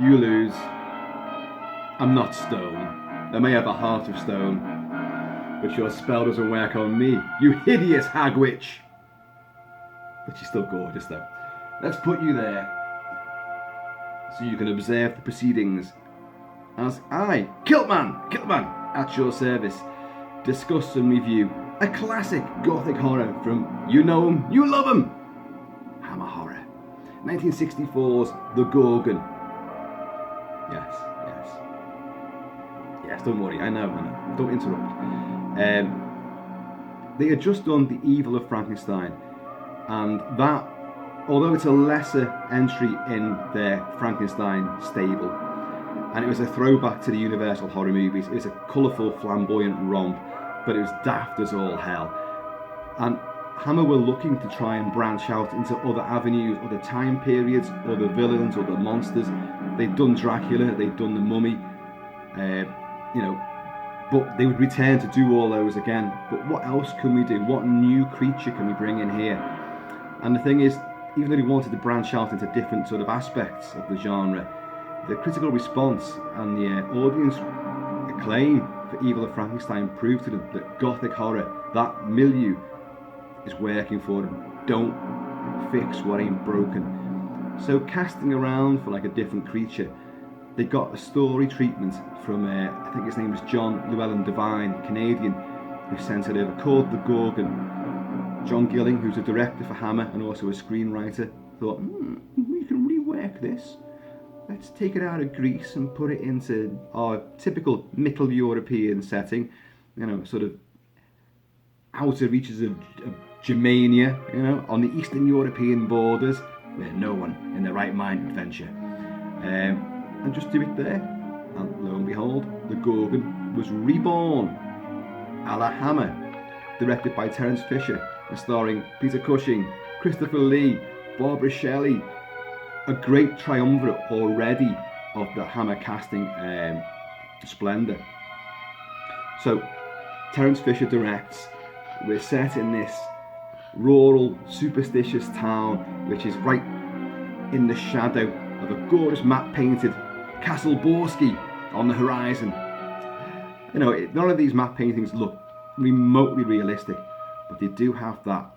You lose. I'm not stone. I may have a heart of stone, but your spell doesn't work on me, you hideous hag witch. But she's still gorgeous though. Let's put you there, so you can observe the proceedings as I, Kilt-Man, at your service, discuss and review a classic gothic horror from you know 'em, you love 'em, Hammer horror. 1964's The Gorgon. Yes, don't worry, I know, don't interrupt. They had just done The Evil of Frankenstein, and that, although it's a lesser entry in their Frankenstein stable, and it was a throwback to the Universal horror movies, it was a colourful, flamboyant romp, but it was daft as all hell. And Hammer were looking to try and branch out into other avenues, other time periods, other villains, other monsters. They'd done Dracula, they'd done The Mummy, but they would return to do all those again. But what else can we do? What new creature can we bring in here? And the thing is, even though they wanted to branch out into different sort of aspects of the genre, the critical response and the audience acclaim for Evil of Frankenstein proved to them that gothic horror, that milieu, is working for them. Don't fix what ain't broken. So casting around for like a different creature, they got a story treatment from, I think his name was John Llewellyn Devine, Canadian, who sent it over, called The Gorgon. John Gilling, who's a director for Hammer and also a screenwriter, thought, we can rework this. Let's take it out of Greece and put it into our typical Middle European setting, sort of outer reaches of Germania, on the Eastern European borders, where no one in their right mind would venture. And just do it there. And lo and behold, The Gorgon was reborn, a la Hammer, directed by Terence Fisher, and starring Peter Cushing, Christopher Lee, Barbara Shelley, a great triumvirate already of the Hammer casting splendour. So, Terence Fisher directs. We're set in this rural, superstitious town, which is right in the shadow of a gorgeous map-painted Castle Borsky on the horizon. None of these map paintings look remotely realistic, but they do have that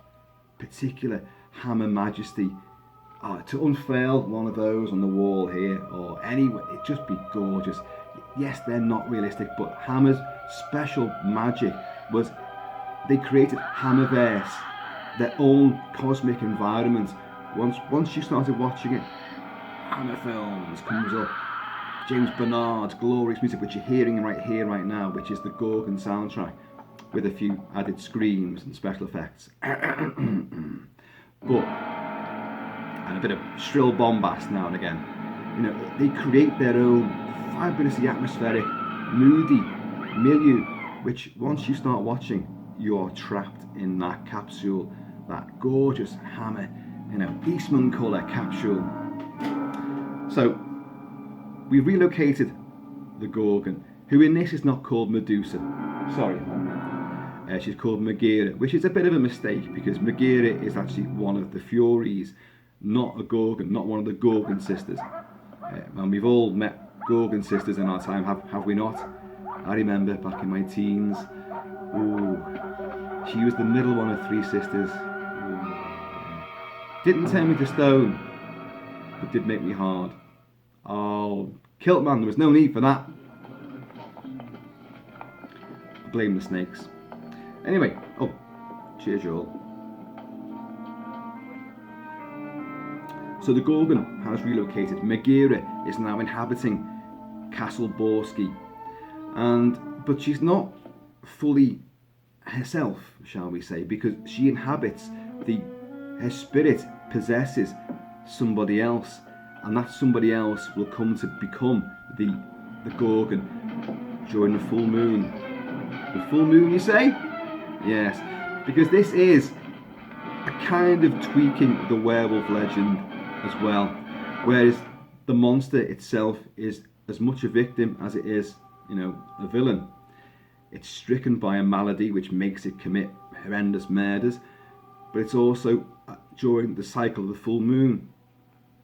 particular Hammer majesty. To unfurl one of those on the wall here or anywhere, it'd just be gorgeous. Yes, they're not realistic, but Hammer's special magic was they created Hammerverse, their own cosmic environment. Once you started watching it, Hammer Films comes up, James Bernard's glorious music, which you're hearing right here, right now, which is the Gorgon soundtrack, with a few added screams and special effects. And a bit of shrill bombast now and again. They create their own fabulously atmospheric, moody milieu, which once you start watching, you are trapped in that capsule, that gorgeous Hammer, Eastman colour capsule. So, we relocated the Gorgon, who in this is not called Medusa. Sorry. She's called Megaera, which is a bit of a mistake because Megaera is actually one of the Furies, not a Gorgon, not one of the Gorgon sisters. And we've all met Gorgon sisters in our time, have we not? I remember back in my teens, she was the middle one of three sisters. Didn't turn me to stone, but did make me hard. Oh, Kilt-Man, there was no need for that. I blame the snakes. Anyway, cheers you all. So the Gorgon has relocated. Megaera is now inhabiting Castle Borsky, but she's not fully herself, shall we say, because she inhabits her spirit possesses somebody else, and that somebody else will come to become the Gorgon during the full moon. The full moon, you say? Yes, because this is a kind of tweaking the werewolf legend as well, whereas the monster itself is as much a victim as it is, a villain. It's stricken by a malady which makes it commit horrendous murders, but it's also during the cycle of the full moon,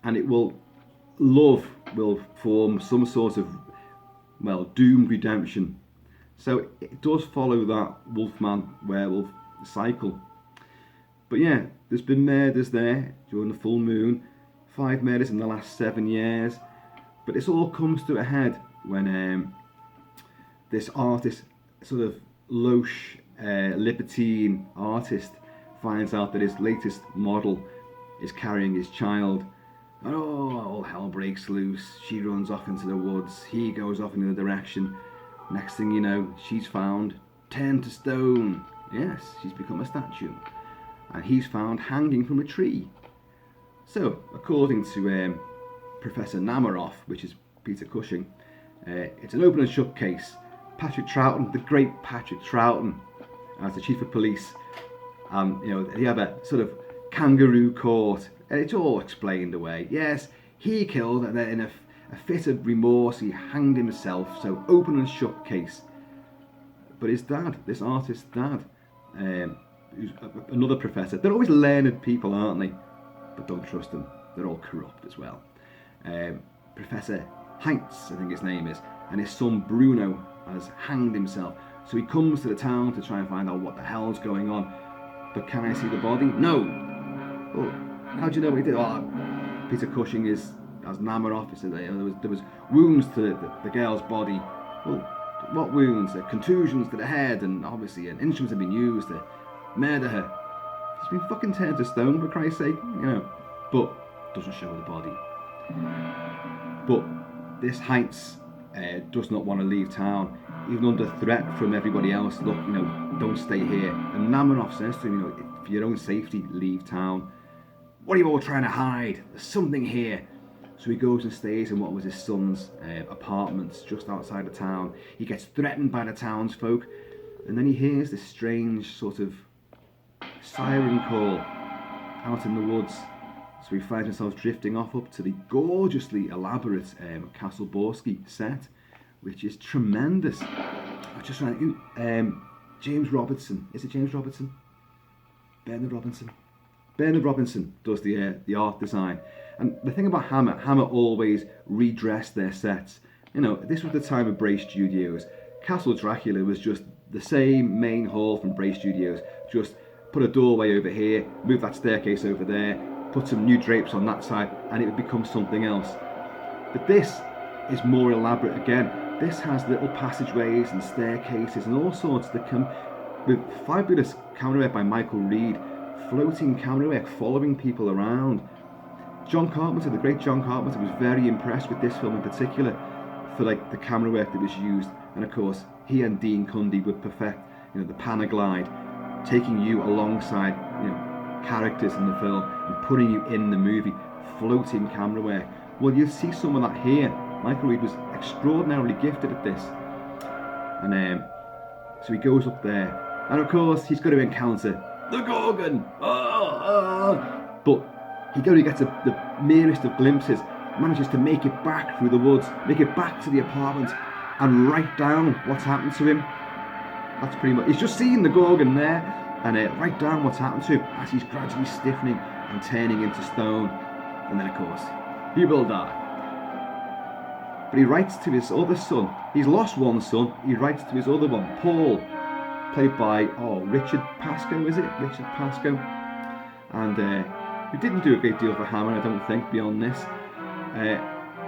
and it will love will form some sort of, well, doomed redemption. So it does follow that wolfman werewolf cycle. But yeah, there's been murders there during the full moon, 5 murders in the last 7 years. But this all comes to a head when this artist, sort of louche, libertine artist, finds out that his latest model is carrying his child. And all hell breaks loose. She runs off into the woods. He goes off in the direction. Next thing you know, she's found, turned to stone. Yes, she's become a statue. And he's found hanging from a tree. So, according to Professor Namaroff, which is Peter Cushing, it's an open and shut case. Patrick Troughton, the great Patrick Troughton, as the chief of police, they have a sort of kangaroo court, and it's all explained away. Yes, he killed, and then in a fit of remorse, he hanged himself. So open and shut case. But his dad, this artist's dad, who's another professor, they're always learned people, aren't they? But don't trust them. They're all corrupt as well. Professor Heinz, I think his name is, and his son Bruno has hanged himself. So he comes to the town to try and find out what the hell's going on. But can I see the body? No. Oh, how do you know what he did? Oh, Peter Cushing as Namaroff, he said there was wounds to the girl's body. Well, what wounds? Contusions to the head, and obviously instruments have been used to murder her. She's been fucking turned to stone, for Christ's sake, but doesn't show the body. But this Heinz does not want to leave town, even under threat from everybody else. Look, don't stay here. And Namaroff says to him, for your own safety, leave town. What are you all trying to hide? There's something here. So he goes and stays in what was his son's apartments just outside the town. He gets threatened by the townsfolk, and then he hears this strange sort of siren call out in the woods. So he finds himself drifting off up to the gorgeously elaborate Castle Borsky set, which is tremendous. I just trying James Robertson. Is it James Robertson? Bernard Robinson. Bernard Robinson does the art design. And the thing about Hammer always redressed their sets. This was the time of Bray Studios. Castle Dracula was just the same main hall from Bray Studios. Just put a doorway over here, move that staircase over there, put some new drapes on that side, and it would become something else. But this is more elaborate again. This has little passageways and staircases and all sorts that come with fabulous camera work by Michael Reed, floating camera work following people around. John Carpenter, the great John Carpenter, was very impressed with this film in particular for the camera work that was used. And of course, he and Dean Cundy would perfect, the Panaglide, taking you alongside, characters in the film and putting you in the movie, floating camera work. Well, you see some of that here. Michael Reed was extraordinarily gifted at this. And so he goes up there, and of course he's going to encounter the Gorgon. But he only gets the merest of glimpses, manages to make it back through the woods, make it back to the apartment, and write down what's happened to him. That's pretty much. He's just seen the Gorgon there, and write down what's happened to him as he's gradually stiffening and turning into stone. And then, of course, he will die. But he writes to his other son. He's lost one son. He writes to his other one, Paul, played by Richard Pascoe, is it? Richard Pascoe, and who didn't do a great deal for Hammer, I don't think, beyond this.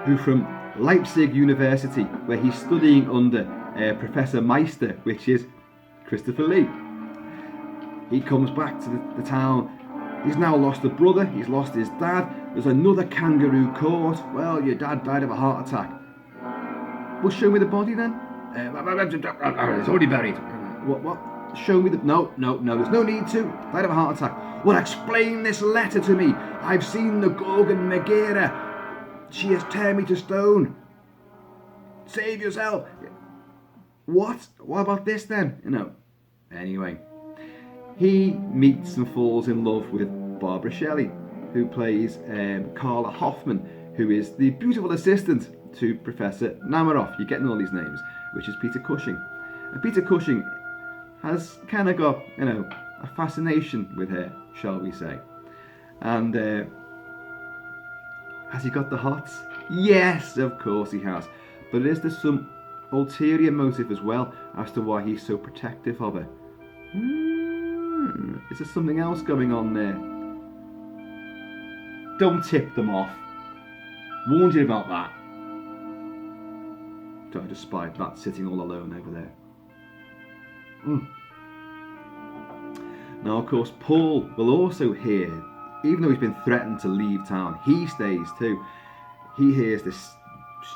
Who from Leipzig University, where he's studying under Professor Meister, which is Christopher Lee. He comes back to the town. He's now lost a brother, he's lost his dad. There's another kangaroo court. Well, your dad died of a heart attack. Well, show me the body then. It's already buried. What? Show me the... No, there's no need to. Died of a heart attack. Well, explain this letter to me. I've seen the Gorgon Megara. She has turned me to stone. Save yourself. What? What about this then? Anyway. He meets and falls in love with Barbara Shelley, who plays Carla Hoffman, who is the beautiful assistant to Professor Namaroff. You're getting all these names, which is Peter Cushing. And Peter Cushing has kind of got, a fascination with her, shall we say. And has he got the hots? Yes, of course he has. But is there some ulterior motive as well as to why he's so protective of her? Is there something else going on there? Don't tip them off. Warned you about that. So I just spied that sitting all alone over there. Now, of course, Paul will also hear, even though he's been threatened to leave town, he stays too. He hears this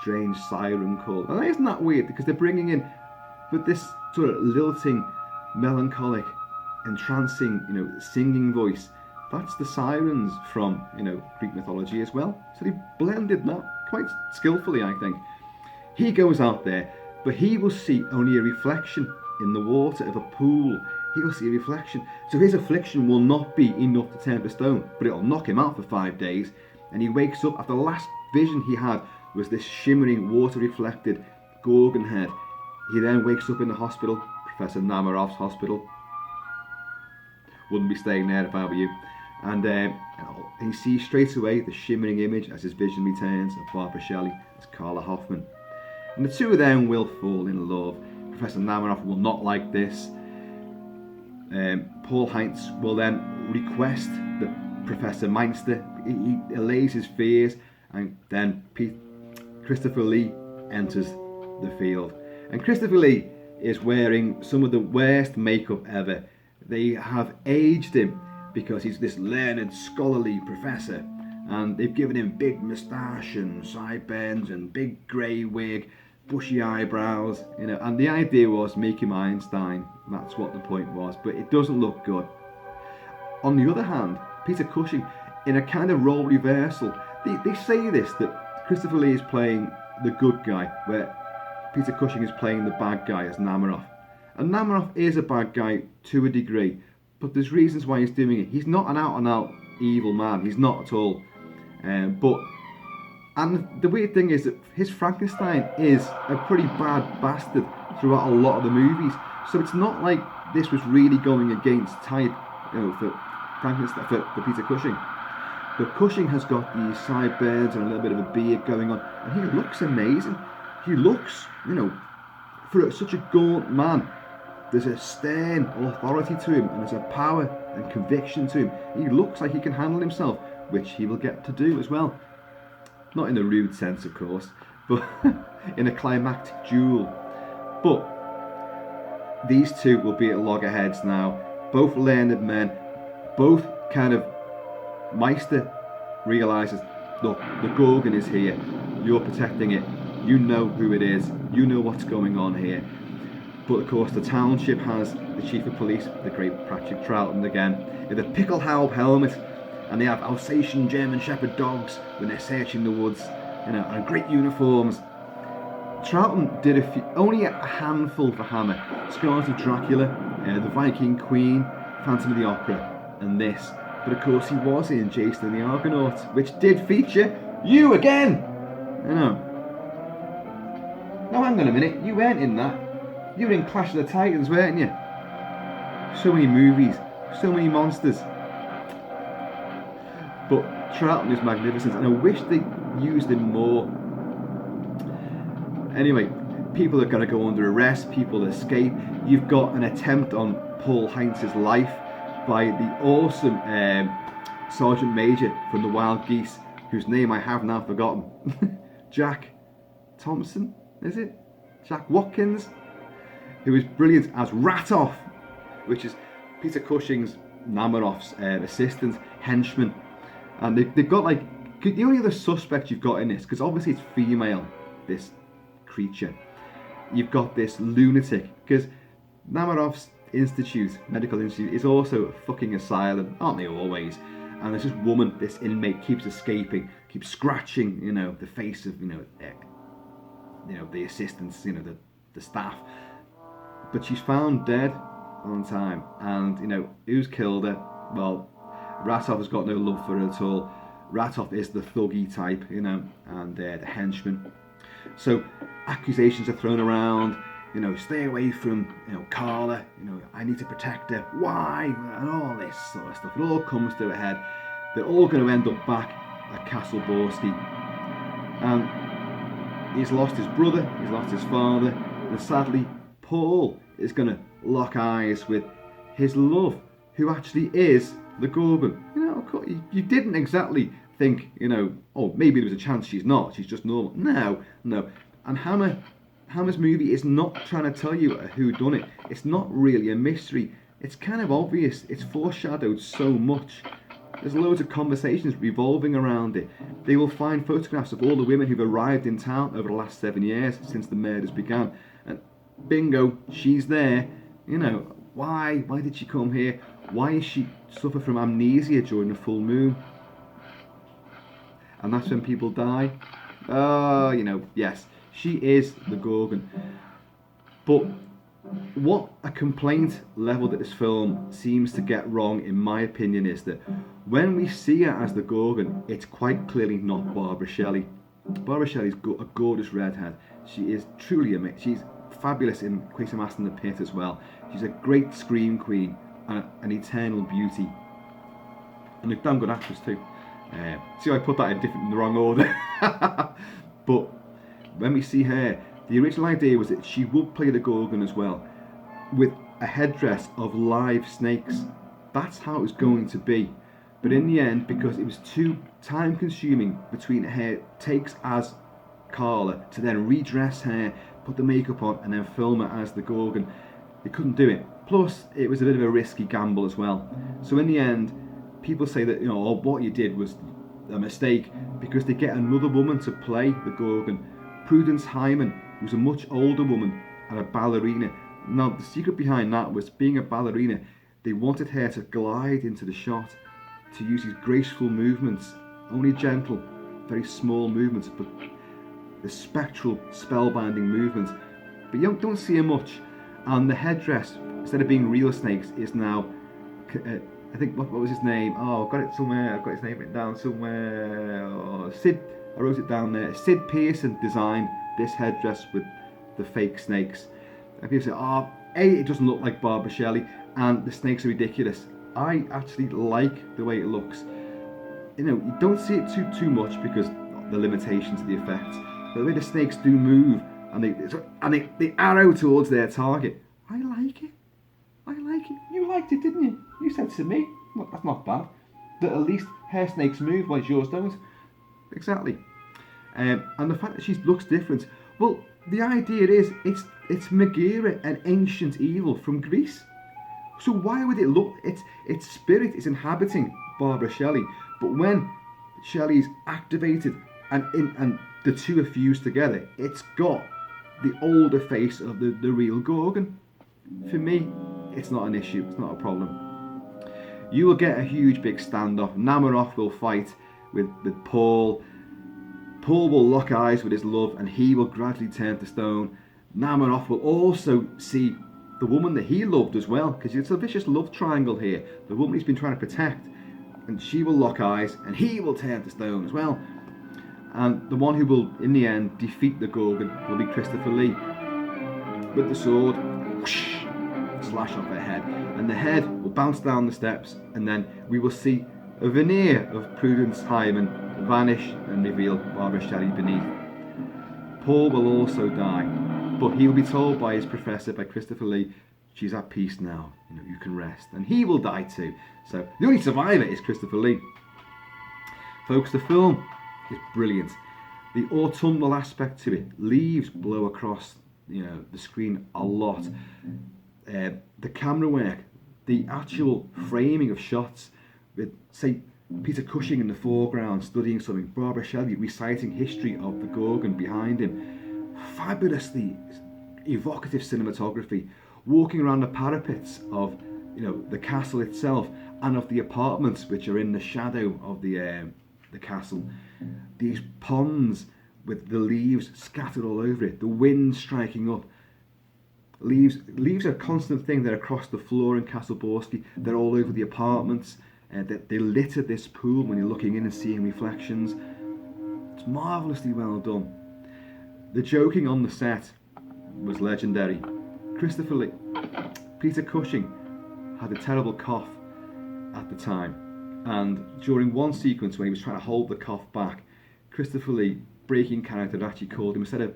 strange siren call. And isn't that weird? Because they're bringing in, with this sort of lilting, melancholic, entrancing, singing voice. That's the sirens from, Greek mythology as well. So they blended that quite skillfully, I think. He goes out there, but he will see only a reflection in the water of a pool. He will see a reflection. So his affliction will not be enough to turn to stone, but it'll knock him out for 5 days. And he wakes up after the last vision he had was this shimmering, water-reflected Gorgon head. He then wakes up in the hospital, Professor Namarov's hospital. Wouldn't be staying there if I were you. And he sees straight away the shimmering image as his vision returns of Barbara Shelley as Carla Hoffman. And the two of them will fall in love. Professor Namarov will not like this. Paul Heinz will then request that Professor Meinster, he allays his fears, and then Christopher Lee enters the field. And Christopher Lee is wearing some of the worst makeup ever. They have aged him because he's this learned, scholarly professor, and they've given him big moustache and sideburns and big grey wig, bushy eyebrows, and the idea was make him Einstein. That's what the point was, but it doesn't look good. On the other hand, Peter Cushing, in a kind of role reversal, they say this, that Christopher Lee is playing the good guy, where Peter Cushing is playing the bad guy as Namarov. And Namarov is a bad guy to a degree, but there's reasons why he's doing it. He's not an out-and-out evil man. He's not at all. And the weird thing is that his Frankenstein is a pretty bad bastard throughout a lot of the movies. So it's not like this was really going against type, for Frankenstein, for Peter Cushing. But Cushing has got these sideburns and a little bit of a beard going on, and he looks amazing. He looks, for such a gaunt man, there's a stern authority to him, and there's a power and conviction to him. He looks like he can handle himself, which he will get to do as well. Not in a rude sense, of course, but in a climactic duel. But these two will be at loggerheads now. Both learned men, both kind of... Meister realises, look, the Gorgon is here. You're protecting it. You know who it is. You know what's going on here. But of course, the township has the chief of police, the great Patrick Troughton again, with a pickelhaube helmet, and they have Alsatian German Shepherd dogs when they're searching the woods, and great uniforms. Troughton did only a handful for Hammer: Scars of Dracula, The Viking Queen, Phantom of the Opera, and this. But of course, he was in Jason and the Argonauts, which did feature you again. Now, hang on a minute, you weren't in that. You were in Clash of the Titans, weren't you? So many movies, so many monsters. But Troughton is magnificent, and I wish they used him more. Anyway, people are going to go under arrest, people escape. You've got an attempt on Paul Heinz's life by the awesome Sergeant Major from the Wild Geese, whose name I have now forgotten. Jack Thompson, is it? Jack Watkins, who is brilliant as Ratoff, which is Peter Cushing's, Namarov's assistant, henchman. And they've got the only other suspect you've got in this, because obviously it's female, this creature. You've got this lunatic, because Namarov's medical institute, is also a fucking asylum, aren't they always? And there's this woman, this inmate, keeps escaping, keeps scratching, the face of, the assistants, the staff. But she's found dead on time, and who's killed her? Well, Ratoff has got no love for her at all. Ratoff is the thuggy type, and the henchman. So accusations are thrown around. Stay away from, Carla. I need to protect her. Why? And all this sort of stuff. It all comes to a head. They're all going to end up back at Castle Borsky. And he's lost his brother, he's lost his father, and sadly, Paul is going to lock eyes with his love, who actually is the Gorgon. You know, you didn't exactly think, you know, oh, maybe there was a chance she's not, she's just normal. No. And Hammer's movie is not trying to tell you who done it. It's not really a mystery. It's kind of obvious. It's foreshadowed so much. There's loads of conversations revolving around it. They will find photographs of all the women who've arrived in town over the last 7 years since the murders began. And bingo, she's there. You know, why did she come here? Why is she suffer from amnesia during the full moon? And that's when people die. You know, yes, she is the Gorgon. But what a complaint level that this film seems to get wrong, in my opinion, is that when we see her as the Gorgon, it's quite clearly not Barbara Shelley. Barbara Shelley's a gorgeous redhead. She is truly amazing. She's fabulous in Quatermass in the Pit as well. She's a great scream queen and an eternal beauty. And a damn good actress too. See, I put that in the wrong order. But when we see her, the original idea was that she would play the Gorgon as well, with a headdress of live snakes. That's how it was going to be. But in the end, because it was too time consuming between her takes as Carla to then redress her, put the makeup on, and then film her as the Gorgon, they couldn't do it. Plus, it was a bit of a risky gamble as well. So in the end, people say that, you know, oh, what you did was a mistake because they get another woman to play the Gorgon. Prudence Hyman, who's a much older woman and a ballerina. Now, the secret behind that was, being a ballerina, they wanted her to glide into the shot, to use these graceful movements, only gentle, very small movements, but the spectral, spellbinding movements. But you don't see her much. And the headdress, instead of being real snakes, is now, I think, what was his name? Oh, I've got it somewhere. I've got his name written down somewhere. Oh, Sid, I wrote it down there. Sid Pearson designed this headdress with the fake snakes. And people say, oh, A, it doesn't look like Barbara Shelley, and the snakes are ridiculous. I actually like the way it looks. You know, you don't see it too much because of the limitations of the effects. But the way the snakes do move, and they arrow towards their target, I like it. You liked it, didn't you? You said to me, well, that's not bad. That at least her snakes move, while yours don't. Exactly. And the fact that she looks different, well, the idea is it's Megaera, an ancient evil from Greece. So why would it look? Its spirit is inhabiting Barbara Shelley, but when Shelley's activated and the two are fused together, it's got the older face of the real Gorgon. For me, it's not an issue. It's not a problem. You will get a huge big standoff. Namaroff will fight with Paul. Paul will lock eyes with his love, and he will gradually turn to stone. Namaroff will also see the woman that he loved as well, because it's a vicious love triangle here. The woman he's been trying to protect, and she will lock eyes, and he will turn to stone as well. And the one who will, in the end, defeat the Gorgon will be Christopher Lee. With the sword, whoosh, slash off her head, and the head will bounce down the steps, and then we will see a veneer of Prudence Hyman vanish and reveal Barbara Shelley beneath. Paul will also die, but he will be told by his professor, by Christopher Lee, she's at peace now, you can rest. And he will die too. So the only survivor is Christopher Lee. Folks, the film is brilliant. The autumnal aspect to it, leaves blow across the screen a lot. The camera work, the actual framing of shots with, say, Peter Cushing in the foreground studying something, Barbara Shelley reciting history of the Gorgon behind him. Fabulously evocative cinematography, walking around the parapets of the castle itself and of the apartments which are in the shadow of the castle. These ponds with the leaves scattered all over it, the wind striking up. Leaves are a constant thing. They're across the floor in Castle Borsky. They're all over the apartments. They litter this pool when you're looking in and seeing reflections. It's marvellously well done. The joking on the set was legendary. Christopher Lee, Peter Cushing had a terrible cough at the time, and during one sequence when he was trying to hold the cough back, Christopher Lee breaking character that actually called him, instead of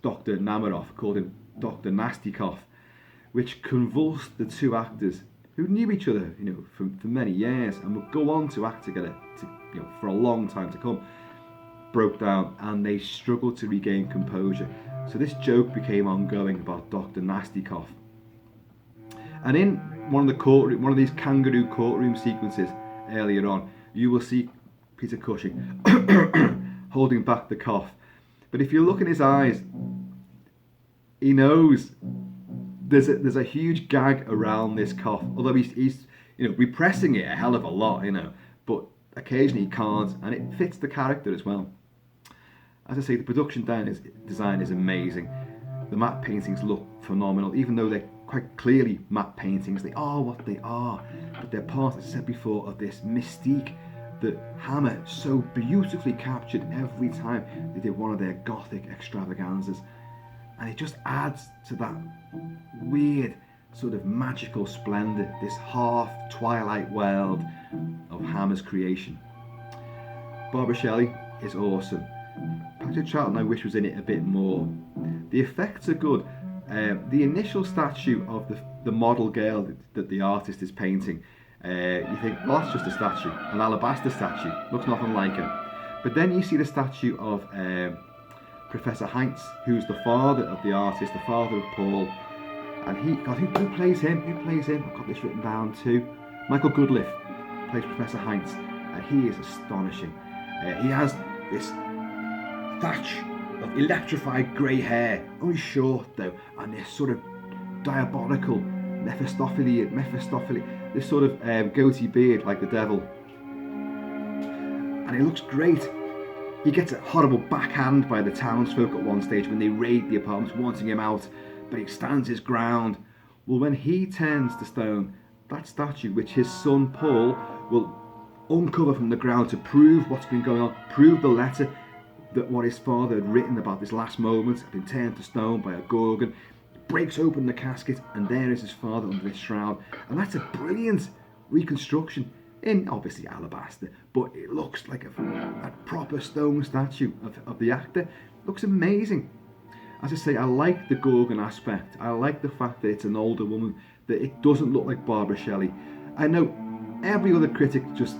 Dr. Namaroff, called him Dr. Nastikoff, which convulsed the two actors who knew each other, for many years and would go on to act together for a long time to come. Broke down and they struggled to regain composure. So this joke became ongoing about Dr. Nastikoff. And in one of these kangaroo courtroom sequences earlier on, you will see Peter Cushing holding back the cough. But if you look in his eyes, he knows there's a huge gag around this cough. Although he's repressing it a hell of a lot, but occasionally he can't, and it fits the character as well. As I say, the production design is amazing. The matte paintings look phenomenal, even though they're quite clearly matte paintings. They are what they are, but they're part, as I said before, of this mystique that Hammer so beautifully captured every time they did one of their gothic extravaganzas. And it just adds to that weird sort of magical splendor, this half Twilight world of Hammer's creation. Barbara Shelley is awesome. Patrick Troughton I wish was in it a bit more. The effects are good. The initial statue of the model girl that the artist is painting, you think, well, that's just a statue, an alabaster statue, looks nothing like her. But then you see the statue of Professor Heinz, who's the father of the artist, the father of Paul, and who plays him? I've got this written down too. Michael Goodliff plays Professor Heinz, and he is astonishing. He has this thatch of electrified grey hair, only short though, and this sort of diabolical Mephistophelian, this sort of goatee beard like the devil. And he looks great. He gets a horrible backhand by the townsfolk at one stage when they raid the apartments wanting him out, but he stands his ground. Well, when he turns to stone, that statue, which his son Paul will uncover from the ground to prove what's been going on, prove the letter that what his father had written about this last moment had been turned to stone by a Gorgon, breaks open the casket, and there is his father under this shroud. And that's a brilliant reconstruction in obviously alabaster, but it looks like a proper stone statue of the actor. It looks amazing. As I say, I like the Gorgon aspect. I like the fact that it's an older woman, that it doesn't look like Barbara Shelley. I know every other critic just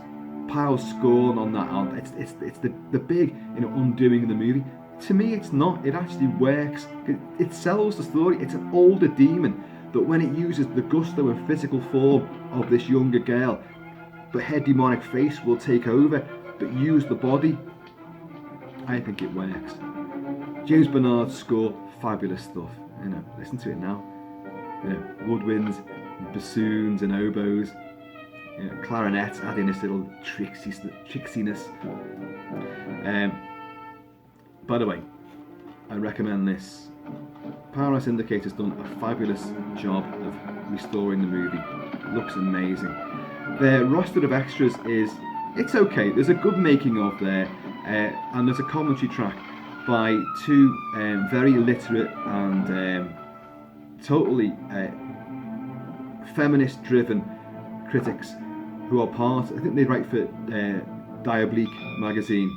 piles scorn on that. It's the big undoing of the movie. To me, it's not. It actually works. It sells the story. It's an older demon that when it uses the gusto and physical form of this younger girl, but her demonic face will take over, but use the body. I think it works. James Bernard's score, fabulous stuff. Listen to it now. Woodwinds, bassoons and oboes. Clarinets adding this little tricksiness. By the way, I recommend this. Powerhouse Indicator's done a fabulous job of restoring the movie. It looks amazing. Their roster of extras it's okay. There's a good making of there, and there's a commentary track by two very literate and totally feminist-driven critics who are part. I think they write for Diabolique magazine,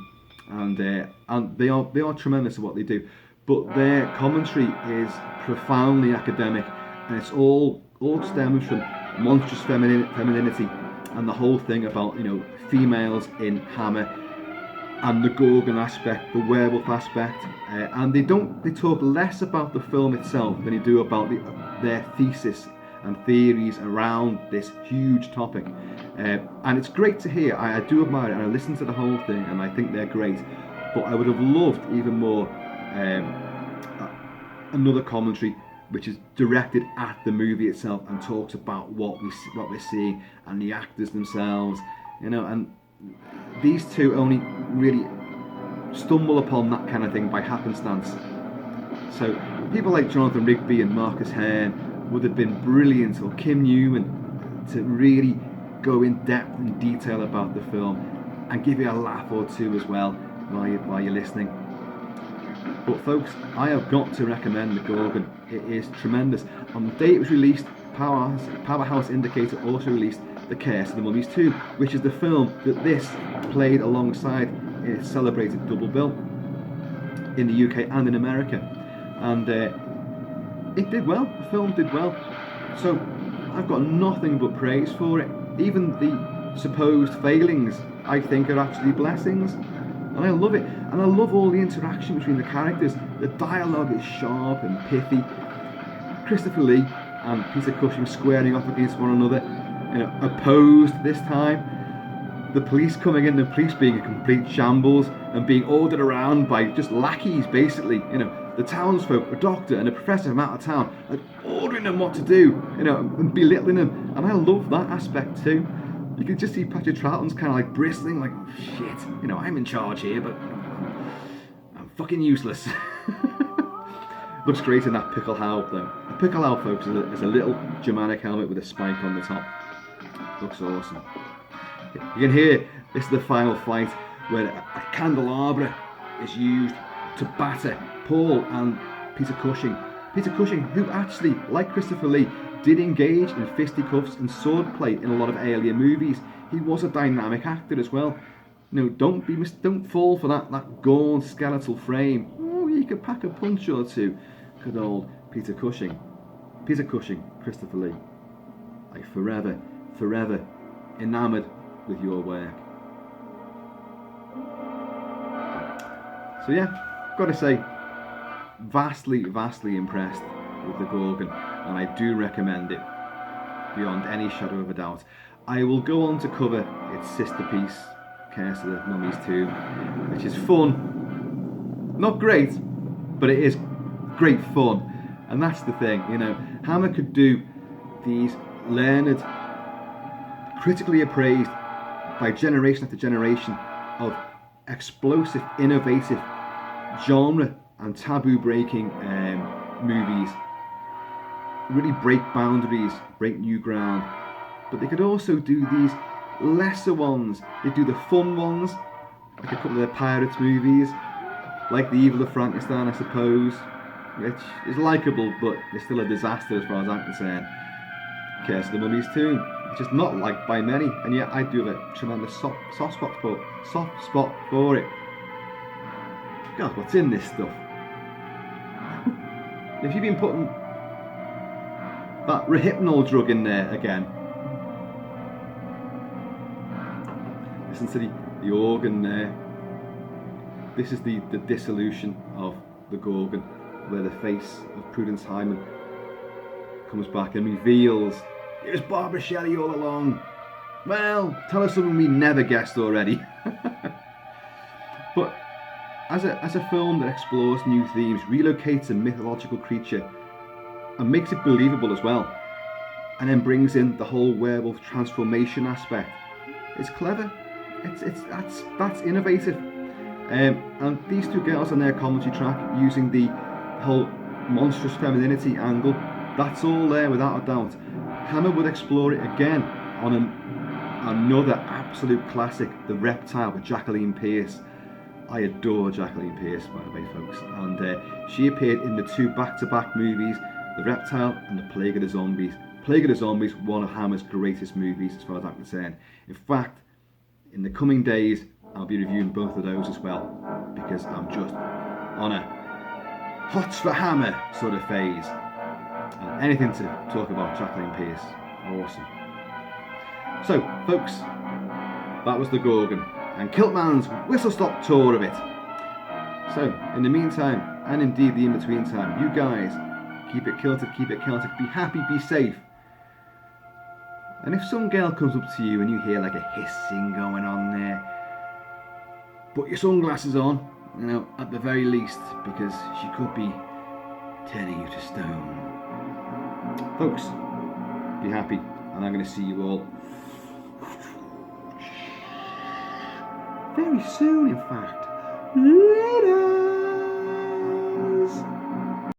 and they are tremendous at what they do. But their commentary is profoundly academic, and it's all stems from monstrous femininity and the whole thing about females in Hammer and the Gorgon aspect, the werewolf aspect, and they talk less about the film itself than they do about their thesis and theories around this huge topic, and it's great to hear. I do admire it, and I listen to the whole thing, and I think they're great. But I would have loved even more another commentary which is directed at the movie itself and talks about what we're seeing and the actors themselves, and these two only really stumble upon that kind of thing by happenstance. So people like Jonathan Rigby and Marcus Hearn would have been brilliant, or Kim Newman, to really go in depth and detail about the film and give you a laugh or two as well while you're listening. But folks, I have got to recommend the Gorgon. It is tremendous. On the day it was released, Powerhouse Indicator also released The Curse of the Mummies 2, which is the film that this played alongside in its celebrated double bill. in the UK and in America, and it did well. The film did well, so I've got nothing but praise for it. Even the supposed failings, I think, are actually blessings, and I love it. And I love all the interaction between the characters. The dialogue is sharp and pithy. Christopher Lee and Peter Cushing squaring off against one another, opposed this time. The police coming in, the police being a complete shambles and being ordered around by just lackeys, basically. The townsfolk, a doctor and a professor from out of town, and ordering them what to do, and belittling them. And I love that aspect too. You can just see Patrick Troughton's kind of like bristling, like, shit, I'm in charge here, but I'm fucking useless. Looks great in that pickle helmet though. A pickle helmet, folks, is a little Germanic helmet with a spike on the top. Looks awesome. You can hear this is the final fight where a candelabra is used to batter Paul and Peter Cushing. Peter Cushing, who actually, like Christopher Lee, did engage in fisticuffs and swordplay in a lot of Alien movies. He was a dynamic actor as well. Don't fall for that gaunt skeletal frame. Oh, he could pack a punch or two. Good old Peter Cushing. Peter Cushing, Christopher Lee. Like forever enamoured with your work. So yeah, gotta say, vastly impressed with the Gorgon, and I do recommend it beyond any shadow of a doubt. I will go on to cover its sister piece, Curse of the Mummy's Tomb, which is fun. Not great, but it is great fun. And that's the thing, Hammer could do these learned, critically appraised by generation after generation of explosive, innovative, genre and taboo breaking movies. Really break boundaries, break new ground. But they could also do these lesser ones. They do the fun ones, like a couple of the Pirates movies, like The Evil of Frankenstein, I suppose, which is likeable, but it's still a disaster as far as I'm concerned. Curse of the Mummy's Tomb, which is not liked by many, and yet I do have a tremendous soft spot for it. God, what's in this stuff? If you've been putting that Rehypnol drug in there again, listen to the organ there. This is the dissolution of the Gorgon, where the face of Prudence Hyman comes back and reveals it was Barbara Shelley all along. Well, tell us something we never guessed already. But as a film that explores new themes, relocates a mythological creature and makes it believable as well, and then brings in the whole werewolf transformation aspect, it's clever. That's innovative. And these two girls on their commentary track using the whole monstrous femininity angle, that's all there without a doubt. Hammer would explore it again on another absolute classic, The Reptile with Jacqueline Pearce. I adore Jacqueline Pearce, by the way, folks, and she appeared in the two back-to-back movies, The Reptile and The Plague of the Zombies. Plague of the Zombies, one of Hammer's greatest movies as far as I'm concerned. In fact, in the coming days, I'll be reviewing both of those as well, because I'm just on a Hots for Hammer sort of phase. And anything to talk about Jacqueline Pearce, awesome. So, folks, that was the Gorgon and Kilt-Man's whistle-stop tour of it. So, in the meantime, and indeed the in-between time, you guys, keep it kilted, keep it Celtic, be happy, be safe. And if some girl comes up to you and you hear like a hissing going on there, put your sunglasses on, at the very least, because she could be turning you to stone. Folks, be happy, and I'm going to see you all very soon, in fact. Later!